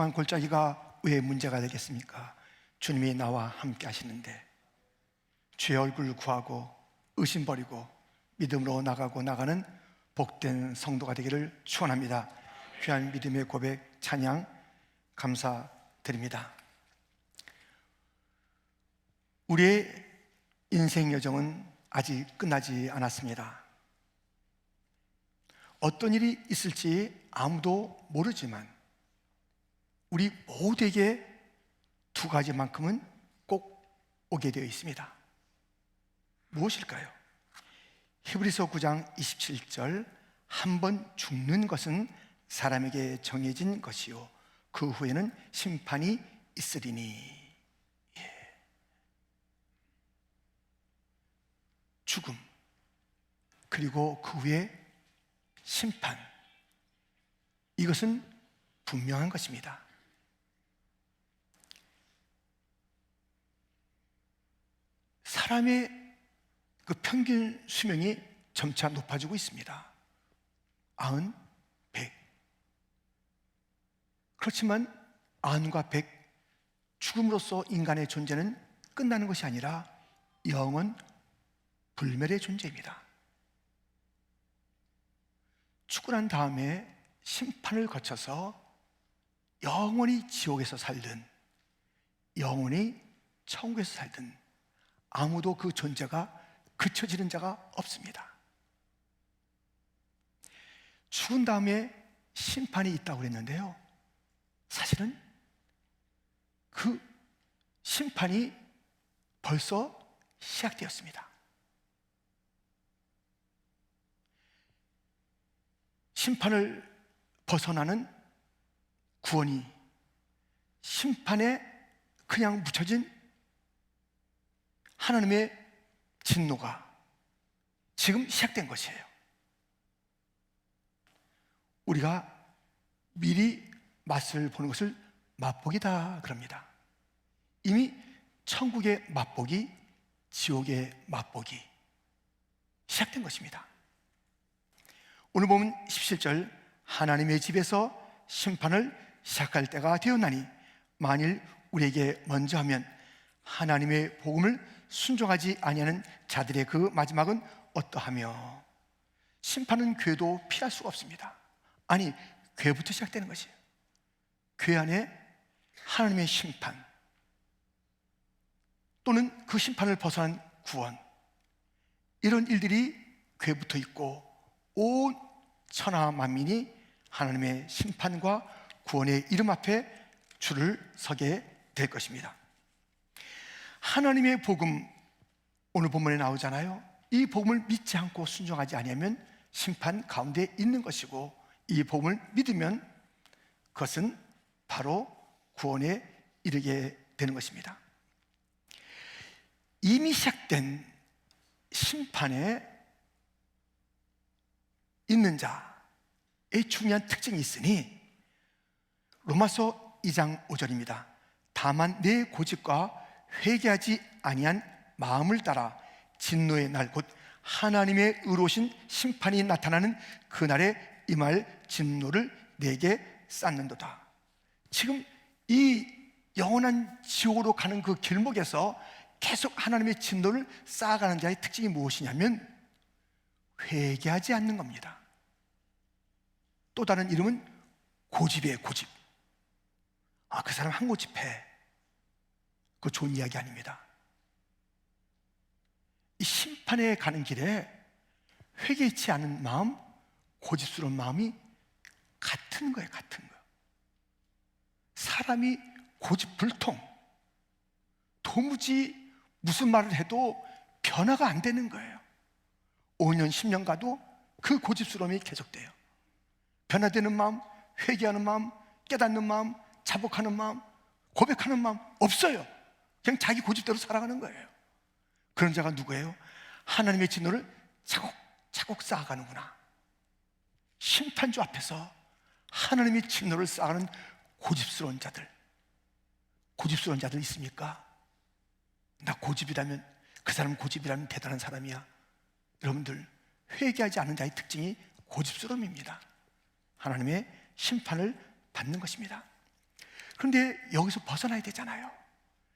골짜기가 왜 문제가 되겠습니까? 주님이 나와 함께 하시는데 주의 얼굴을 구하고 의심 버리고 믿음으로 나가는 복된 성도가 되기를 축원합니다. 귀한 믿음의 고백 찬양 감사드립니다. 우리의 인생 여정은 아직 끝나지 않았습니다. 어떤 일이 있을지 아무도 모르지만 우리 모두에게 두 가지만큼은 꼭 오게 되어 있습니다. 무엇일까요? 히브리서 9장 27절, 한 번 죽는 것은 사람에게 정해진 것이요 그 후에는 심판이 있으리니. 죽음 그리고 그 후에 심판, 이것은 분명한 것입니다. 사람의 그 평균 수명이 점차 높아지고 있습니다. 90, 100. 그렇지만 90과 100, 죽음으로써 인간의 존재는 끝나는 것이 아니라 영원 불멸의 존재입니다. 죽고 난 다음에 심판을 거쳐서 영원히 지옥에서 살든 영원히 천국에서 살든 아무도 그 존재가 그쳐지는 자가 없습니다. 죽은 다음에 심판이 있다고 그랬는데요, 사실은 그 심판이 벌써 시작되었습니다. 심판을 벗어나는 구원이 심판에 그냥 묻혀진 하나님의 진노가 지금 시작된 것이에요. 우리가 미리 맛을 보는 것을 맛보기다 그럽니다. 이미 천국의 맛보기, 지옥의 맛보기 시작된 것입니다. 오늘 보면 17절, 하나님의 집에서 심판을 시작할 때가 되었나니 만일 우리에게 먼저 하면 하나님의 복음을 순종하지 아니하는 자들의 그 마지막은 어떠하며. 심판은 교회도 피할 수가 없습니다. 아니, 교회부터 시작되는 것이에요. 교회 안에 하나님의 심판 또는 그 심판을 벗어난 구원, 이런 일들이 교회부터 있고 온 천하 만민이 하나님의 심판과 구원의 이름 앞에 줄을 서게 될 것입니다. 하나님의 복음, 오늘 본문에 나오잖아요. 이 복음을 믿지 않고 순종하지 아니하면 심판 가운데 있는 것이고, 이 복음을 믿으면 그것은 바로 구원에 이르게 되는 것입니다. 이미 시작된 심판에 있는 자의 중요한 특징이 있으니 로마서 2장 5절입니다. 다만 내 고집과 회개하지 아니한 마음을 따라 진노의 날 곧 하나님의 의로우신 심판이 나타나는 그날에 임할 진노를 내게 쌓는도다. 지금 이 영원한 지옥으로 가는 그 길목에서 계속 하나님의 진노를 쌓아가는 자의 특징이 무엇이냐면 회개하지 않는 겁니다. 또 다른 이름은 고집이에요. 고집. 그 사람 한 고집해. 그거 좋은 이야기 아닙니다. 이 심판에 가는 길에 회개치 않은 마음, 고집스러운 마음이 같은 거예요. 같은 거. 사람이 고집불통, 도무지 무슨 말을 해도 변화가 안 되는 거예요. 5년, 10년 가도 그 고집스러움이 계속돼요. 변화되는 마음, 회개하는 마음, 깨닫는 마음, 자복하는 마음, 고백하는 마음 없어요. 그냥 자기 고집대로 살아가는 거예요. 그런 자가 누구예요? 하나님의 진노를 차곡차곡 쌓아가는구나. 심판주 앞에서 하나님의 진노를 쌓아가는 고집스러운 자들. 고집스러운 자들 있습니까? 나 고집이라면, 그 사람 고집이라면 대단한 사람이야. 여러분들, 회개하지 않은 자의 특징이 고집스러움입니다. 하나님의 심판을 받는 것입니다. 그런데 여기서 벗어나야 되잖아요.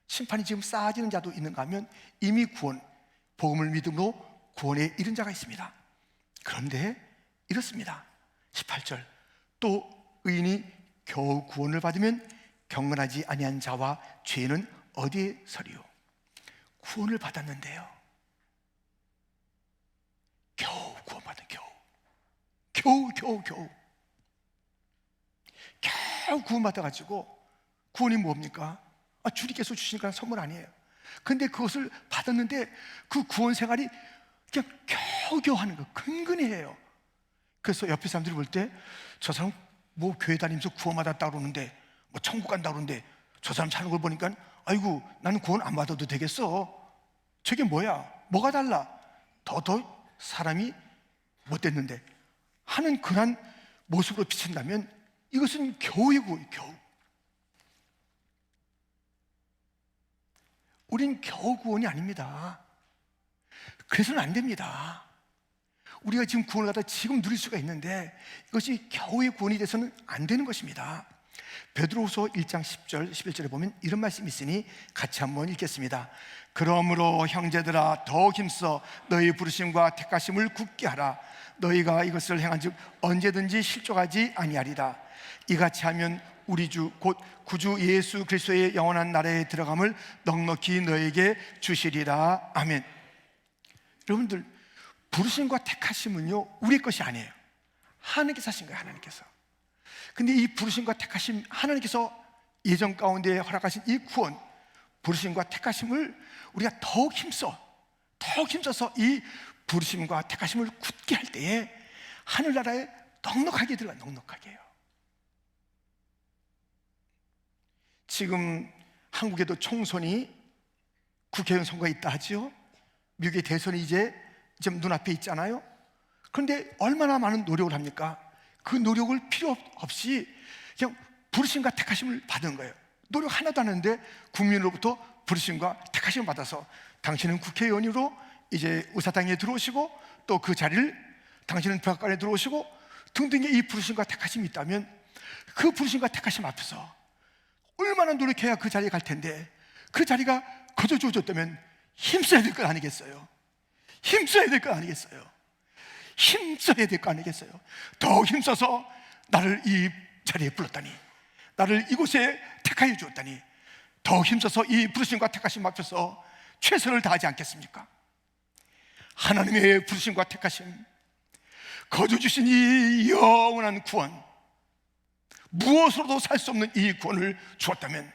심판이 지금 쌓아지는 자도 있는가 하면 이미 복음을 믿음으로 구원에 이른 자가 있습니다. 그런데 이렇습니다. 18절, 또 의인이 겨우 구원을 받으면 경건하지 아니한 자와 죄는 어디에 서리요? 구원을 받았는데요, 겨우 구원받은, 겨우 구원받아가지고, 구원이 뭡니까? 주님께서 주시니까 선물 아니에요. 근데 그것을 받았는데 그 구원 생활이 그냥 겨우겨우 하는 거, 근근해요. 그래서 옆에 사람들이 볼 때 저 사람 뭐 교회 다니면서 구원받았다 그러는데, 뭐 천국 간다 그러는데, 저 사람 사는 걸 보니까 아이고 나는 구원 안 받아도 되겠어. 저게 뭐야? 뭐가 달라? 더 사람이 못됐는데 하는 그런 모습으로 비친다면 이것은 겨우의 구원이에요. 겨우. 우린 겨우 구원이 아닙니다. 그래서는 안 됩니다. 우리가 지금 구원을 받아 지금 누릴 수가 있는데 이것이 겨우의 구원이 돼서는 안 되는 것입니다. 베드로후서 1장 10절 11절에 보면 이런 말씀이 있으니 같이 한번 읽겠습니다. 그러므로 형제들아 더욱 힘써 너희 부르심과 택하심을 굳게 하라. 너희가 이것을 행한즉 언제든지 실족하지 아니하리라. 이같이 하면 우리 주 곧 구주 예수 그리스도의 영원한 나라에 들어감을 넉넉히 너에게 주시리라. 아멘. 여러분들, 부르심과 택하심은요 우리 것이 아니에요. 하나님께서 하신 거예요. 하나님께서. 근데 이 부르심과 택하심, 하나님께서 예정 가운데 허락하신 이 구원, 부르심과 택하심을 우리가 더욱 힘써서 이 부르심과 택하심을 굳게 할 때에 하늘나라에 넉넉하게 들어가. 넉넉하게요. 지금 한국에도 총선이, 국회의원 선거가 있다 하죠. 미국의 대선이 이제 지금 눈앞에 있잖아요. 그런데 얼마나 많은 노력을 합니까? 그 노력을 필요 없이 그냥 부르심과 택하심을 받은 거예요. 노력 하나도 안 하는데 국민으로부터 부르심과 택하심을 받아서 당신은 국회의원으로 이제 의사당에 들어오시고, 또 그 자리를 당신은 백악관에 들어오시고 등등의 이 부르심과 택하심이 있다면, 그 부르심과 택하심 앞에서 얼마나 노력해야 그 자리에 갈 텐데, 그 자리가 거저 주어졌다면 힘써야 될 거 아니겠어요? 힘써야 될 거 아니겠어요? 힘써야 될 거 아니겠어요? 더 힘써서 나를 이 자리에 불렀다니, 나를 이곳에 택하여 주었다니, 더 힘써서 이 부르심과 택하심 앞에서 최선을 다하지 않겠습니까? 하나님의 부르심과 택하심, 거저 주신 이 영원한 구원, 무엇으로도 살 수 없는 이 구원을 주었다면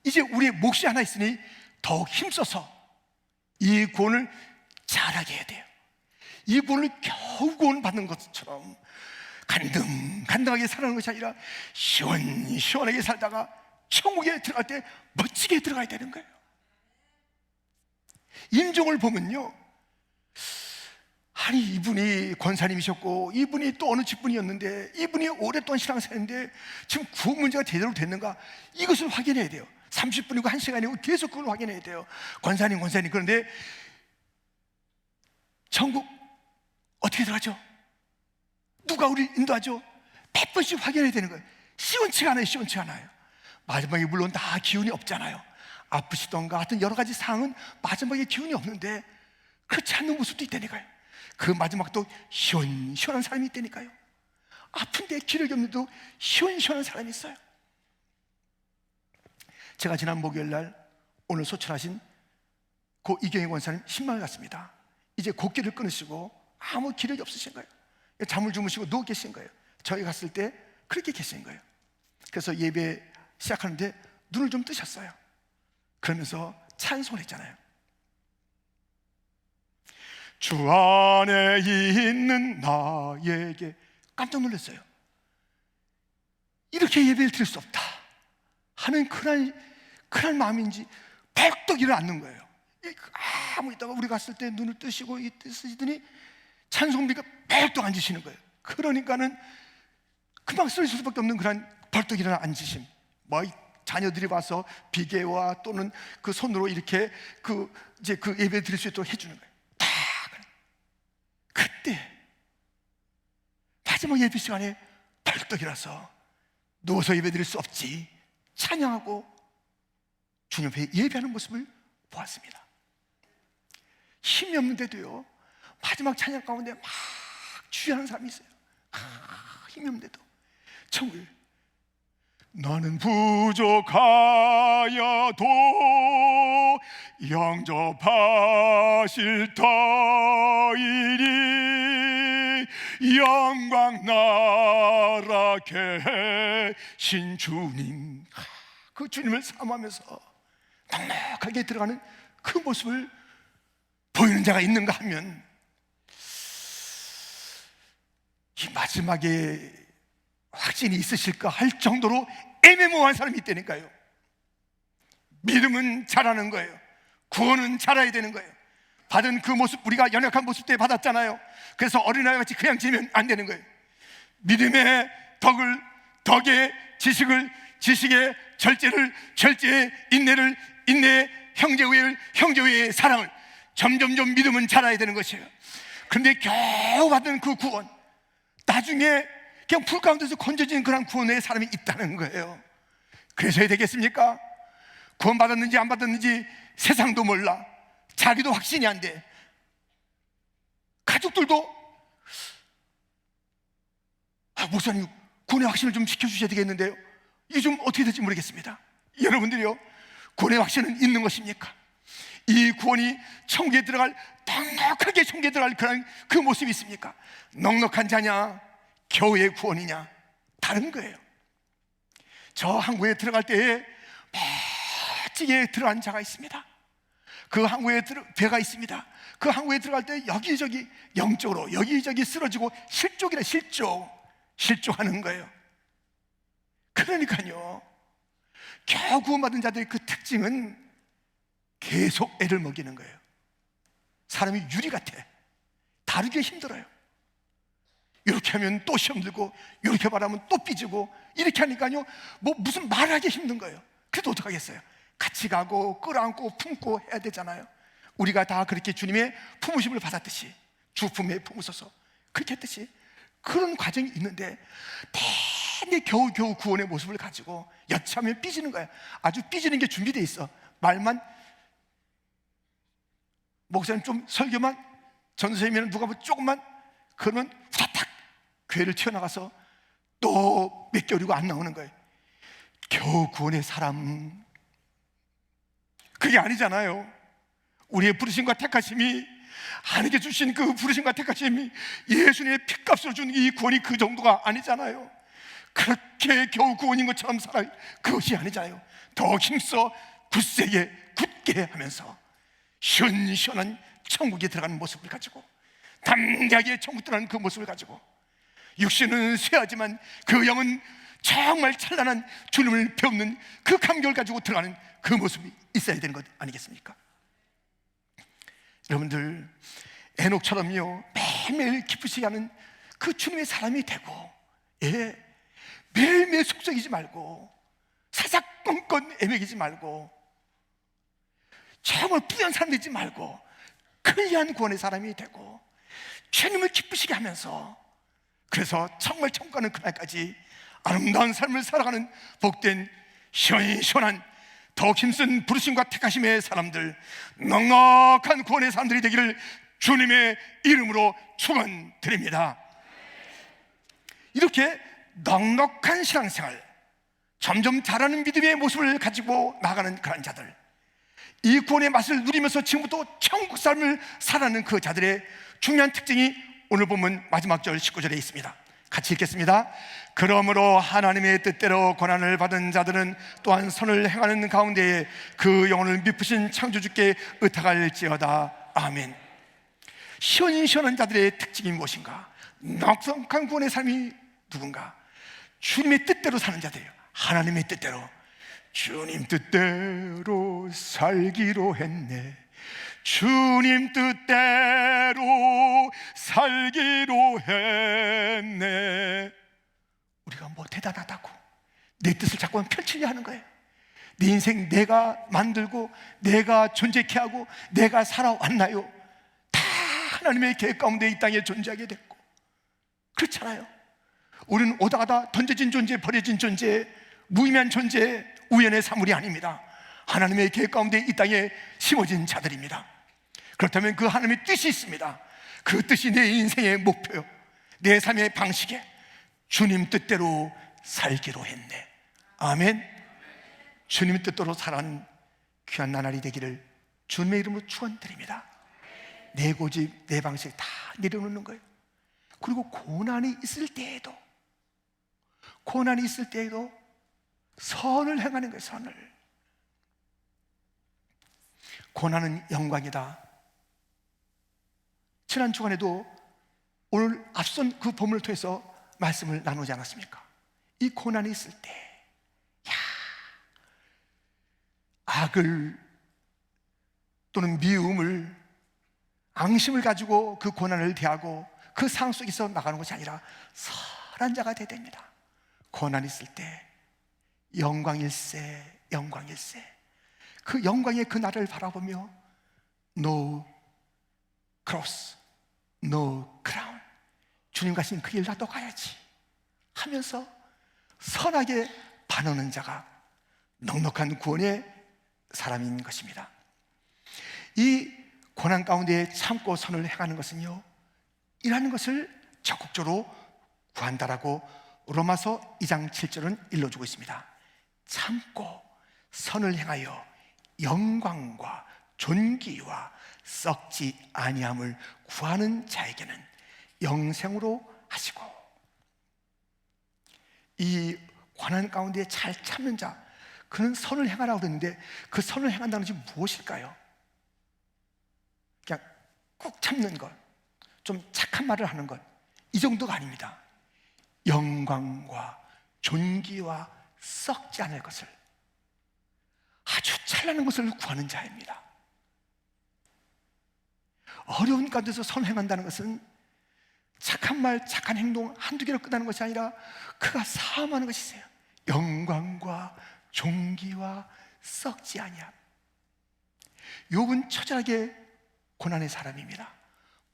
이제 우리의 몫이 하나 있으니 더욱 힘써서 이 구원을 잘하게 해야 돼요. 이 구원을 겨우 구원받는 것처럼 간등간등하게 살아가는 것이 아니라 시원시원하게 살다가 천국에 들어갈 때 멋지게 들어가야 되는 거예요. 임종을 보면요, 아니 이분이 권사님이셨고 이분이 또 어느 직분이었는데 이분이 오랫동안 신앙생활했는데 지금 구원 문제가 제대로 됐는가, 이것을 확인해야 돼요. 30분이고 1시간이고 계속 그걸 확인해야 돼요. 권사님. 그런데 천국 어떻게 들어가죠? 누가 우리 인도하죠? 100번씩 확인해야 되는 거예요. 시원치가 않아요. 마지막에 물론 다 기운이 없잖아요. 아프시던가 하여튼 여러 가지 상황은 마지막에 기운이 없는데 그렇지 않는 모습도 있다니까요. 그 마지막도 시원시원한 사람이 있다니까요. 아픈데 기력이 없는데도 시원시원한 사람이 있어요. 제가 지난 목요일 날 오늘 소천하신 고 이경희 권사님 신방을 갔습니다. 이제 곡기를 끊으시고 아무 기력이 없으신 거예요. 잠을 주무시고 누워 계신 거예요. 저희 갔을 때 그렇게 계신 거예요. 그래서 예배 시작하는데 눈을 좀 뜨셨어요. 그러면서 찬송을 했잖아요. 주 안에 있는 나에게. 깜짝 놀랐어요. 이렇게 예배를 드릴 수 없다 하는 그런 마음인지 벌떡 일어났는 거예요. 아무 있다가 우리 갔을 때 눈을 뜨시고 뜨시더니 찬송비가 벌떡 앉으시는 거예요. 그러니까는 금방 쓸 수밖에 없는 그런 벌떡 일어나 앉으심. 뭐 자녀들이 와서 비계와 또는 그 손으로 이렇게 이제 그 예배 드릴 수 있도록 해주는 거예요. 그때 마지막 예배 시간에 벌떡 일어나서 누워서 예배 드릴 수 없지, 찬양하고 주님 앞에 예배하는 모습을 보았습니다. 힘이 없는데도요, 마지막 찬양 가운데 막 주의하는 사람이 있어요. 힘이 없는데도 천국에 나는 부족하여도 영접하실 터이니 영광 나라케 신 주님, 그 주님을 사모하면서 넉넉하게 들어가는 그 모습을 보이는 자가 있는가 하면 이 마지막에 확신이 있으실까 할 정도로 애매모호한 사람이 있다니까요. 믿음은 잘하는 거예요. 구원은 잘해야 되는 거예요. 받은 그 모습, 우리가 연약한 모습 때 받았잖아요. 그래서 어린아이 같이 그냥 지면 안 되는 거예요. 믿음의 덕에 지식의 절제에 인내에 형제의 사랑을 점점점 믿음은 자라야 되는 것이에요. 그런데 겨우 받은 그 구원, 나중에 그냥 불 가운데서 건져진 그런 구원의 사람이 있다는 거예요. 그래서야 되겠습니까? 구원 받았는지 안 받았는지 세상도 몰라. 자기도 확신이 안 돼. 가족들도 목사님 구원의 확신을 좀 지켜주셔야 되겠는데요, 이게 좀 어떻게 될지 모르겠습니다. 여러분들이요, 구원의 확신은 있는 것입니까? 이 구원이 천국에 들어갈, 넉넉하게 천국에 들어갈 그런 그 모습이 있습니까? 넉넉한 자냐, 겨우의 구원이냐, 다른 거예요. 저 항구에 들어갈 때에 멋지게 들어간 자가 있습니다. 그 항구에 배가 있습니다. 그 항구에 들어갈 때 여기저기 영적으로 여기저기 쓰러지고 실족하는 거예요. 그러니까요, 겨우 구원받은 자들의 그 특징은 계속 애를 먹이는 거예요. 사람이 유리 같아. 다루기 힘들어요. 이렇게 하면 또 시험 들고, 이렇게 말하면 또 삐지고, 이렇게 하니까요, 무슨 말하기 힘든 거예요. 그래도 어떡하겠어요? 같이 가고 끌어안고 품고 해야 되잖아요. 우리가 다 그렇게 주님의 품으심을 받았듯이, 주품에 품으셔서 그렇게 했듯이 그런 과정이 있는데, 대개 겨우 구원의 모습을 가지고 여차하면 삐지는 거예요. 아주 삐지는 게 준비되어 있어. 말만, 목사님 좀 설교만, 전도사님이면 누가 뭐 조금만, 그러면 후다닥 교회를 튀어나가서 또 몇 개월이고 안 나오는 거예요. 겨우 구원의 사람, 그게 아니잖아요. 우리의 부르심과 택하심이, 하나님께 주신 그 부르심과 택하심이 예수님의 피값으로 준 이 구원이 그 정도가 아니잖아요. 그렇게 겨우 구원인 것처럼 살아요. 그것이 아니잖아요. 더 힘써 굳게 하면서 시원시원한 천국에 들어가는 모습을 가지고, 담대하게 천국 들어가는 그 모습을 가지고, 육신은 쇠하지만 그 영은 정말 찬란한 주님을 배우는 그 감격을 가지고 들어가는 그 모습이 있어야 되는 것 아니겠습니까? 여러분들, 에녹처럼요, 매일매일 기쁘시게 하는 그 주님의 사람이 되고, 매일매일 속썩이지 말고, 사사건건 애매기지 말고, 정말 부유한 사람 되지 말고, 큰리한 구원의 사람이 되고, 주님을 기쁘시게 하면서, 그래서 정말 천국 가는 그날까지 아름다운 삶을 살아가는 복된 시원한 더욱 힘쓴 부르심과 택하심의 사람들, 넉넉한 구원의 사람들이 되기를 주님의 이름으로 축원드립니다. 이렇게 넉넉한 신앙생활, 점점 자라는 믿음의 모습을 가지고 나가는 그런 자들, 이 구원의 맛을 누리면서 지금부터 천국 삶을 살아가는 그 자들의 중요한 특징이 오늘 본문 마지막 절 19절에 있습니다. 같이 읽겠습니다. 그러므로 하나님의 뜻대로 고난을 받은 자들은 또한 선을 행하는 가운데에 그 영혼을 미쁘신 창조주께 의탁할지어다. 아멘. 시원한 자들의 특징이 무엇인가? 넉넉한 구원의 삶이 누군가? 주님의 뜻대로 사는 자들이에요. 하나님의 뜻대로, 주님 뜻대로 살기로 했네, 주님 뜻대로 살기로 했네. 우리가 뭐 대단하다고 내 뜻을 자꾸 펼치려 하는 거예요. 내 인생 내가 만들고 내가 존재케 하고 내가 살아왔나요? 다 하나님의 계획 가운데 이 땅에 존재하게 됐고, 그렇잖아요. 우리는 오다 가다 던져진 존재, 버려진 존재, 무의미한 존재, 우연의 사물이 아닙니다. 하나님의 계획 가운데 이 땅에 심어진 자들입니다. 그렇다면 그 하나님의 뜻이 있습니다. 그 뜻이 내 인생의 목표요, 내 삶의 방식에 주님 뜻대로 살기로 했네. 아멘. 주님 뜻대로 살아가는 귀한 나날이 되기를 주님의 이름으로 축원드립니다. 내 고집, 내 방식 다 내려놓는 거예요. 그리고 고난이 있을 때에도 선을 행하는 거예요. 선을. 고난은 영광이다. 지난 주간에도 오늘 앞선 그 본문을 통해서 말씀을 나누지 않았습니까? 이 고난이 있을 때 악을 또는 미움을, 앙심을 가지고 그 고난을 대하고 그 상황 속에서 나가는 것이 아니라 선한 자가 되어야 됩니다. 고난이 있을 때 영광일세, 영광일세. 그 영광의 그 나를 바라보며 No cross, no crown. 주님 가신 그 길 나도 가야지 하면서 선하게 반하는 자가 넉넉한 구원의 사람인 것입니다. 이 고난 가운데 참고 선을 행하는 것은요, 이라는 것을 적극적으로 구한다라고 로마서 2장 7절은 일러주고 있습니다. 참고 선을 행하여 영광과 존귀와 썩지 아니함을 구하는 자에게는 영생으로 하시고, 이 고난 가운데 잘 참는 자, 그는 선을 행하라고 그랬는데 그 선을 행한다는 것이 무엇일까요? 그냥 꾹 참는 것, 좀 착한 말을 하는 것, 이 정도가 아닙니다. 영광과 존귀와 썩지 않을 것을, 아주 찬란한 것을 구하는 자입니다. 어려운 가운데서 선행한다는 것은 착한 말, 착한 행동 한두 개로 끝나는 것이 아니라 그가 사함하는 것이세요. 영광과 존귀와 썩지 아니함. 욥은 처절하게 고난의 사람입니다.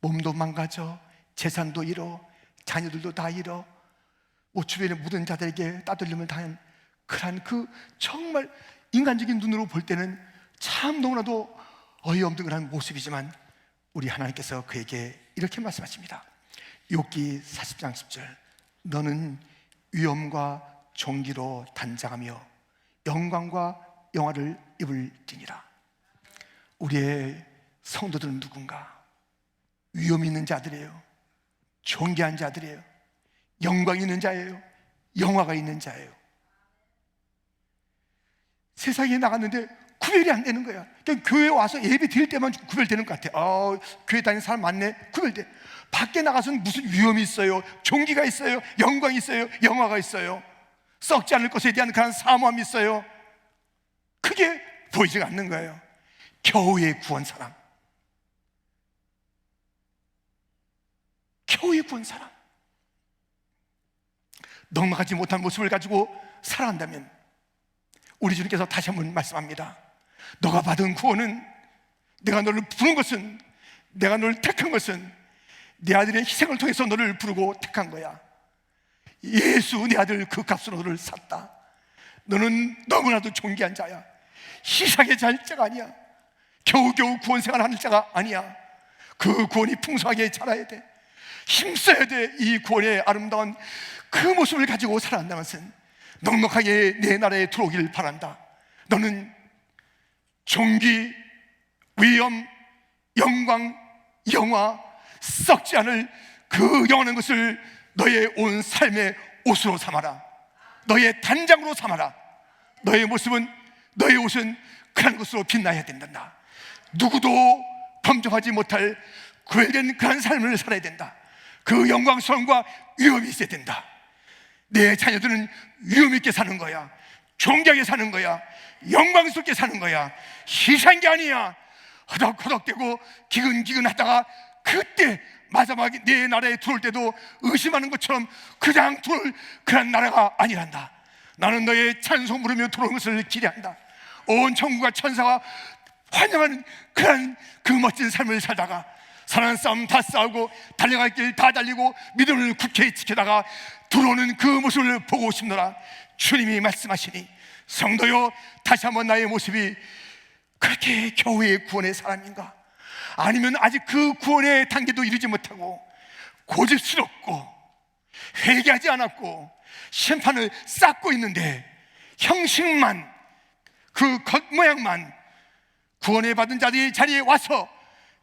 몸도 망가져, 재산도 잃어, 자녀들도 다 잃어, 주변에 모든 자들에게 따돌림을 당한 그러한 그 정말 인간적인 눈으로 볼 때는 참 너무나도 어이없는 그런 모습이지만 우리 하나님께서 그에게 이렇게 말씀하십니다. 욥기 40장 10절, 너는 위엄과 존귀로 단장하며 영광과 영화를 입을지니라. 우리의 성도들은 누군가? 위엄 있는 자들이에요. 존귀한 자들이에요. 영광 있는 자예요. 영화가 있는 자예요. 세상에 나갔는데 구별이 안 되는 거야. 그냥 교회에 와서 예배 드릴 때만 구별되는 것 같아. 교회 다니는 사람 많네. 구별돼. 밖에 나가서는 무슨 위엄이 있어요, 존귀가 있어요, 영광이 있어요, 영화가 있어요, 썩지 않을 것에 대한 그런 사모함이 있어요. 그게 보이지가 않는 거예요. 겨우의 구원 사람, 겨우의 구원 사람. 넉넉하지 못한 모습을 가지고 살아간다면 우리 주님께서 다시 한번 말씀합니다. 너가 받은 구원은, 내가 너를 부른 것은, 내가 너를 택한 것은 내 아들의 희생을 통해서 너를 부르고 택한 거야. 예수 내 아들 그 값으로 너를 샀다. 너는 너무나도 존귀한 자야. 희생의 자가 아니야. 겨우겨우 구원 생활하는 자가 아니야. 그 구원이 풍성하게 자라야 돼. 힘써야 돼. 이 구원의 아름다운 그 모습을 가지고 살아간다는 것은 넉넉하게 내 나라에 들어오기를 바란다. 너는 존귀, 위엄, 영광, 영화, 썩지 않을 그 영원한 것을 너의 온 삶의 옷으로 삼아라. 너의 단장으로 삼아라. 너의 모습은, 너의 옷은 그런 것으로 빛나야 된다. 누구도 범접하지 못할 구별된 그런 삶을 살아야 된다. 그 영광스러움과 위엄이 있어야 된다. 내 자녀들은 위엄 있게 사는 거야. 존귀하게 사는 거야. 영광스럽게 사는 거야. 희생한 게 아니야. 허덕허덕대고 기근기근하다가 그때 마지막에 내 나라에 들어올 때도 의심하는 것처럼 그냥 들어올 그런 나라가 아니란다. 나는 너의 찬송 부르며 들어오는 것을 기대한다. 온 천국과 천사가 환영하는 그런 그 멋진 삶을 살다가 사는 싸움 다 싸우고 달려갈 길 다 달리고 믿음을 굳게 지키다가 들어오는 그 모습을 보고 싶노라. 주님이 말씀하시니 성도요, 다시 한번 나의 모습이 그렇게 교회의 구원의 사람인가? 아니면 아직 그 구원의 단계도 이르지 못하고 고집스럽고 회개하지 않았고 심판을 쌓고 있는데 형식만, 그 겉모양만 구원을 받은 자들이 자리에 와서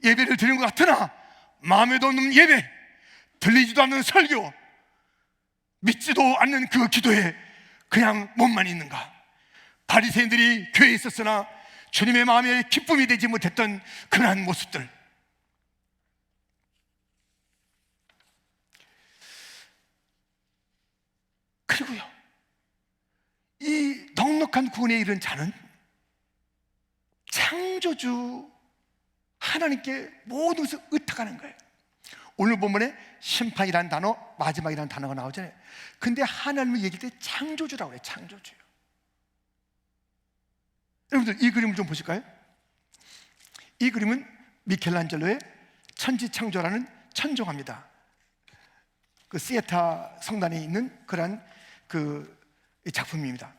예배를 드리는 것 같으나 마음에도 없는 예배, 들리지도 않는 설교, 믿지도 않는 그 기도에 그냥 몸만 있는가? 바리새인들이 교회에 있었으나 주님의 마음에 기쁨이 되지 못했던 그러한 모습들. 그리고요, 이 넉넉한 구원에 이른 자는 창조주 하나님께 모든 것을 의탁하는 거예요. 오늘 본문에 심판이라는 단어, 마지막이라는 단어가 나오잖아요. 근데 하나님을 얘기할 때 창조주라고 해요. 창조주요. 여러분들 이 그림을 좀 보실까요? 이 그림은 미켈란젤로의 천지창조라는 천정화입니다. 그 시에타 성단에 있는 그러한 그 작품입니다.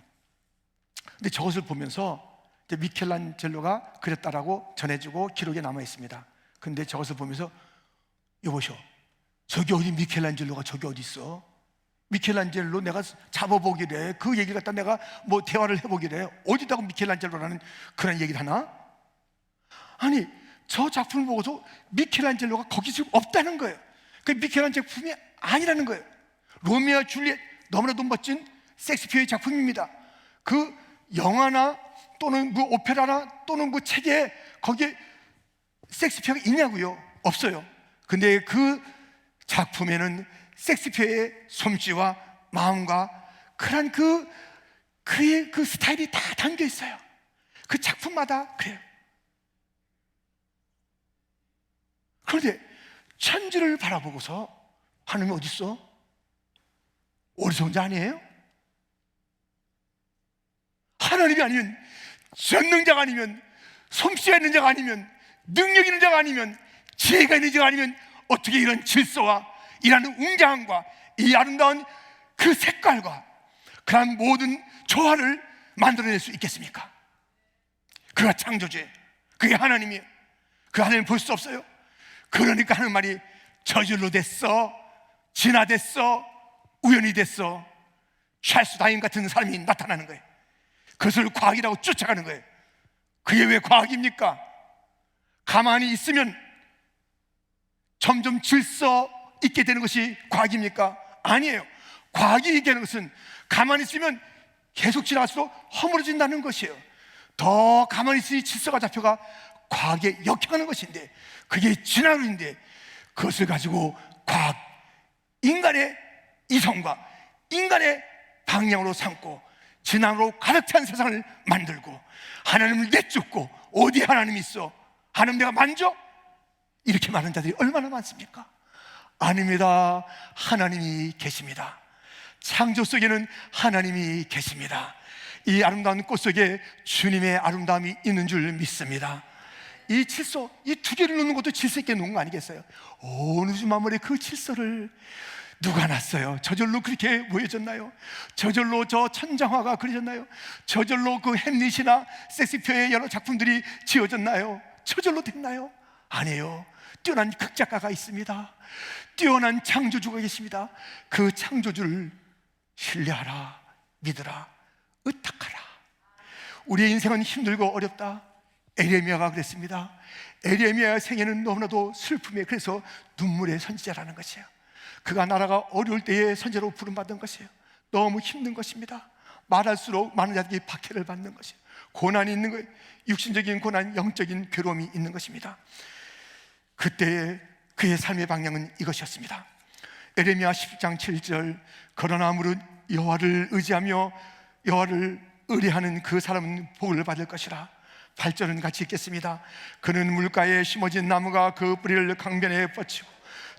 근데 저것을 보면서 미켈란젤로가 그렸다라고 전해지고 기록에 남아 있습니다. 근데 저것을 보면서 여보시오, 저기 어디 미켈란젤로가 저기 어디 있어? 미켈란젤로 내가 잡아보기래, 그 얘기를 갖다 내가 뭐 대화를 해보기래, 어디다가 미켈란젤로라는 그런 얘기를 하나? 아니, 저 작품을 보고서 미켈란젤로가 거기 지금 없다는 거예요. 그 미켈란젤로 작품이 아니라는 거예요. 로미오와 줄리엣, 너무나도 멋진 셰익스피어의 작품입니다. 그 영화나 또는 그 오페라나 또는 그 책에 거기에 셰익스피어가 있냐고요? 없어요. 근데 그 작품에는 셰익스피어의 솜씨와 마음과 그런 그의 그 스타일이 다 담겨 있어요. 그 작품마다 그래요. 그런데 천지를 바라보고서 하나님이 어디 있어? 어리석은 자 아니에요? 하나님이 아니면, 전능자가 아니면, 솜씨가 있는 자가 아니면, 능력 있는 자가 아니면, 지혜가 있는 자가 아니면 어떻게 이런 질서와 이라는 웅장함과 이 아름다운 그 색깔과 그런 모든 조화를 만들어낼 수 있겠습니까? 그가 창조주예요. 그게 하나님이에요. 그 하나님 볼 수 없어요. 그러니까 하는 말이 저절로 됐어, 진화됐어, 우연히 됐어, 찰스 다윈 같은 사람이 나타나는 거예요. 그것을 과학이라고 쫓아가는 거예요. 그게 왜 과학입니까? 가만히 있으면 점점 질서 있게 되는 것이 과학입니까? 아니에요. 과학이 얘기하는 것은 가만히 있으면 계속 지나갈수록 허물어진다는 것이에요. 더 가만히 있으니 질서가 잡혀가 과학에 역행하는 것인데, 그게 진화론인데, 그것을 가지고 과학, 인간의 이성과 인간의 방향으로 삼고 진화로 가득 찬 세상을 만들고 하나님을 내쫓고, 어디 하나님이 있어? 하나님 내가 만져? 이렇게 많은 자들이 얼마나 많습니까? 아닙니다. 하나님이 계십니다. 창조 속에는 하나님이 계십니다. 이 아름다운 꽃 속에 주님의 아름다움이 있는 줄 믿습니다. 이 질서, 이 두 개를 놓는 것도 질서 있게 놓은 거 아니겠어요? 온 우주 만물의 그 질서를 누가 놨어요? 저절로 그렇게 보여졌나요? 저절로 저 천장화가 그려졌나요? 저절로 그 햄릿이나 셰익스피어의 여러 작품들이 지어졌나요? 저절로 됐나요? 아니에요. 뛰어난 극작가가 있습니다. 뛰어난 창조주가 계십니다. 그 창조주를 신뢰하라, 믿으라, 의탁하라. 우리의 인생은 힘들고 어렵다. 에레미야가 그랬습니다. 에레미야의 생애는 너무나도 슬픔에, 그래서 눈물의 선지자라는 것이에요. 그가 나라가 어려울 때에 선지자로 부름받은 것이에요. 너무 힘든 것입니다. 말할수록 많은 자들이 박해를 받는 것이에요. 고난이 있는 거예요. 육신적인 고난, 영적인 괴로움이 있는 것입니다. 그때의 그의 삶의 방향은 이것이었습니다. 에레미야 10장 7절, 그러나 무릇 여호와를 의지하며 여호와를 의뢰하는 그 사람은 복을 받을 것이라. 8절은 같이 읽겠습니다. 그는 물가에 심어진 나무가 그 뿌리를 강변에 뻗치고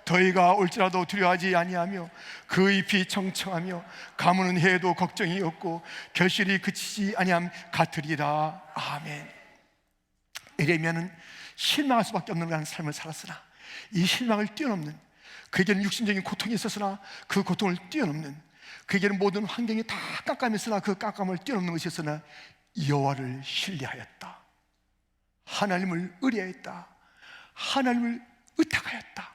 더위가 올지라도 두려워하지 아니하며 그 잎이 청청하며 가무는 해도 걱정이 없고 결실이 그치지 아니함 같으리라. 아멘. 에레미야는 실망할 수밖에 없는 그런 삶을 살았으나 이 실망을 뛰어넘는, 그에게는 육신적인 고통이 있었으나 그 고통을 뛰어넘는 그에게는 모든 환경이 다 깜깜했으나 그 깜깜을 뛰어넘는 것이었으나 여호와를 신뢰하였다. 하나님을 의뢰하였다. 하나님을 의탁하였다.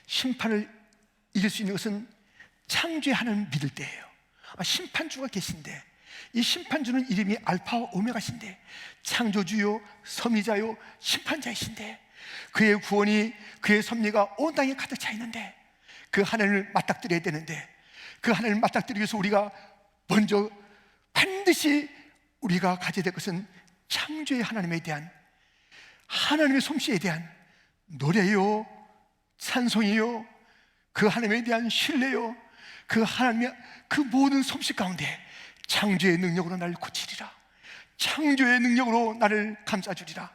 심판을 이길 수 있는 것은 창조의 하나님을 믿을 때예요. 심판주가 계신데, 이 심판주는 이름이 알파와 오메가신데, 창조주요 섭리자요 심판자이신데, 그의 구원이, 그의 섭리가 온 땅에 가득 차 있는데 그 하나님을 맞닥뜨려야 되는데, 그 하나님을 맞닥뜨리기 위해서 우리가 먼저 반드시 우리가 가져야 될 것은 창조의 하나님에 대한, 하나님의 솜씨에 대한 노래요, 찬송이요, 그 하나님에 대한 신뢰요, 그 하나님의 그 모든 솜씨 가운데 창조의 능력으로 나를 고치리라. 창조의 능력으로 나를 감싸주리라.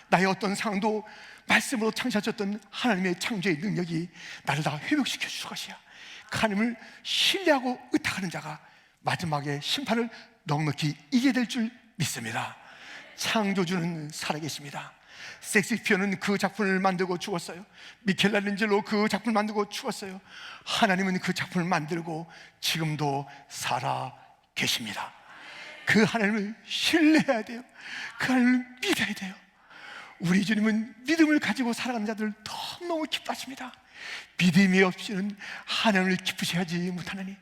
나의 어떤 상황도 말씀으로 창조하셨던 하나님의 창조의 능력이 나를 다 회복시켜 줄 것이야. 하나님을 신뢰하고 의탁하는 자가 마지막에 심판을 넉넉히 이기게 될 줄 믿습니다. 창조주는 살아계십니다. 섹스피어는 그 작품을 만들고 죽었어요. 미켈란젤로 그 작품을 만들고 죽었어요. 하나님은 그 작품을 만들고 지금도 살아 계십니다. 그 하나님을 신뢰해야 돼요. 그 하나님을 믿어야 돼요. 우리 주님은 믿음을 가지고 살아가는 자들을 너무너무 기뻐하십니다. 믿음이 없이는 하나님을 기쁘시하지 못하느니,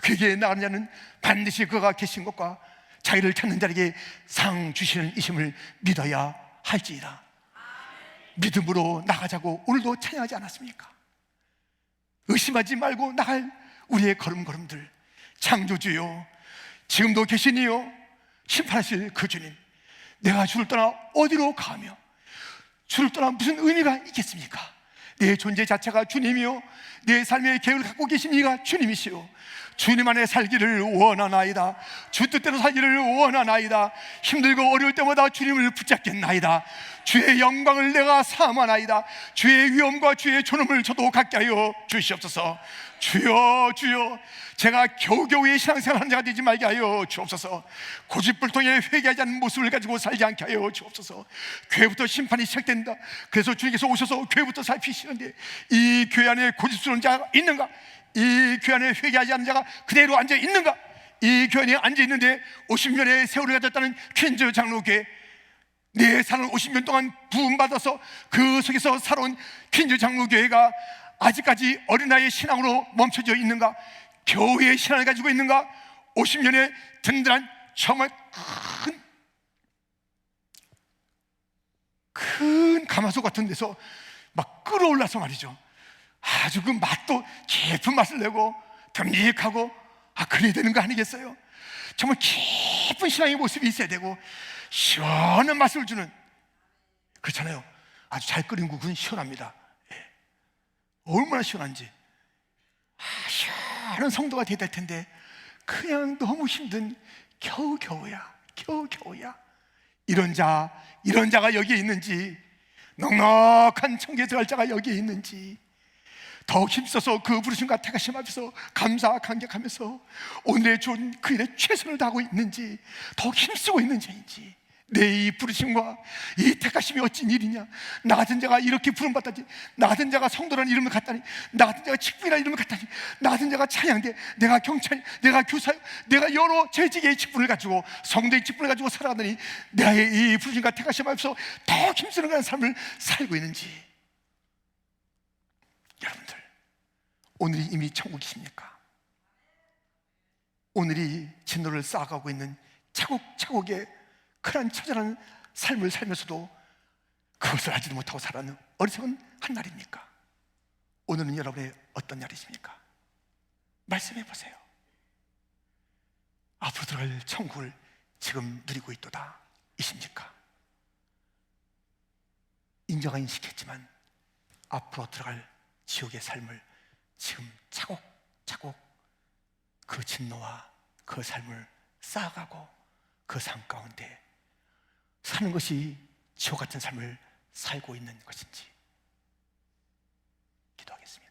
그에게 나가는 자는 반드시 그가 계신 것과 자기를 찾는 자에게 상 주시는 이심을 믿어야 할지이다. 믿음으로 나가자고 오늘도 찬양하지 않았습니까? 의심하지 말고 나갈 우리의 걸음걸음들, 창조주요, 지금도 계시니요, 심판하실 그 주님, 내가 주를 떠나 어디로 가며 주를 떠나 무슨 의미가 있겠습니까? 내 존재 자체가 주님이요, 내 삶의 계획을 갖고 계신 이가 주님이시요, 주님 안에 살기를 원하나이다. 주 뜻대로 살기를 원하나이다. 힘들고 어려울 때마다 주님을 붙잡겠나이다. 주의 영광을 내가 사모하나이다. 주의 위엄과 주의 존엄을 저도 갖게 하여 주시옵소서. 주여, 주여, 제가 겨우겨우의 신앙생활하는 자가 되지 말게 하여 주옵소서. 고집불통에 회개하지 않는 모습을 가지고 살지 않게 하여 주옵소서. 교회부터 심판이 시작된다. 그래서 주님께서 오셔서 교회부터 살피시는데, 이 교회 안에 고집스러운 자가 있는가? 이 교회 안에 회개하지 않는 자가 그대로 앉아 있는가? 이 교회 안에 앉아 있는데 50년의 세월을 가졌다는 퀸즈 장로교회, 내 삶을 50년 동안 부음받아서 그 속에서 살아온 퀸즈 장로교회가 아직까지 어린아이의 신앙으로 멈춰져 있는가? 교회의 신앙을 가지고 있는가? 50년의 든든한 정말 큰 가마솥 같은 데서 막 끓어올라서 말이죠, 아주 그 맛도 깊은 맛을 내고 듬직하고, 그래야 되는 거 아니겠어요? 정말 깊은 신앙의 모습이 있어야 되고 시원한 맛을 주는, 그렇잖아요. 아주 잘 끓인 국은 시원합니다. 예. 얼마나 시원한지. 시원한 성도가 돼야 될 텐데 그냥 너무 힘든 겨우겨우야. 이런 자가 여기에 있는지, 넉넉한 청계에 들어갈 자가 여기에 있는지, 더욱 힘써서 그 부르심과 택하심 앞에서 감사 감격하면서 오늘의 좋은 그 일에 최선을 다하고 있는지, 더욱 힘쓰고 있는지인지, 내 이 부르심과 이 택하심이 어찌 일이냐. 나 같은 자가 이렇게 부름받다니, 나 같은 자가 성도라는 이름을 갖다니, 나 같은 자가 직분이라는 이름을 갖다니, 나 같은 자가 찬양대, 내가 경찰, 내가 교사, 내가 여러 재직의 직분을 가지고, 성도의 직분을 가지고 살아가더니 나의 이 부르심과 택하심 앞에서 더욱 힘쓰는 그런 삶을 살고 있는지. 여러분들, 오늘이 이미 천국이십니까? 오늘이 진로를 쌓아가고 있는 차곡차곡의 그런 처절한 삶을 살면서도 그것을 알지도 못하고 살아가는 어리석은 한 날입니까? 오늘은 여러분의 어떤 날이십니까? 말씀해 보세요. 앞으로 들어갈 천국을 지금 누리고 있도다 이십니까? 인정은 인식했지만 앞으로 들어갈 지옥의 삶을 지금 차곡차곡 그 진노와 그 삶을 쌓아가고 그 삶 가운데 사는 것이 지옥 같은 삶을 살고 있는 것인지 기도하겠습니다.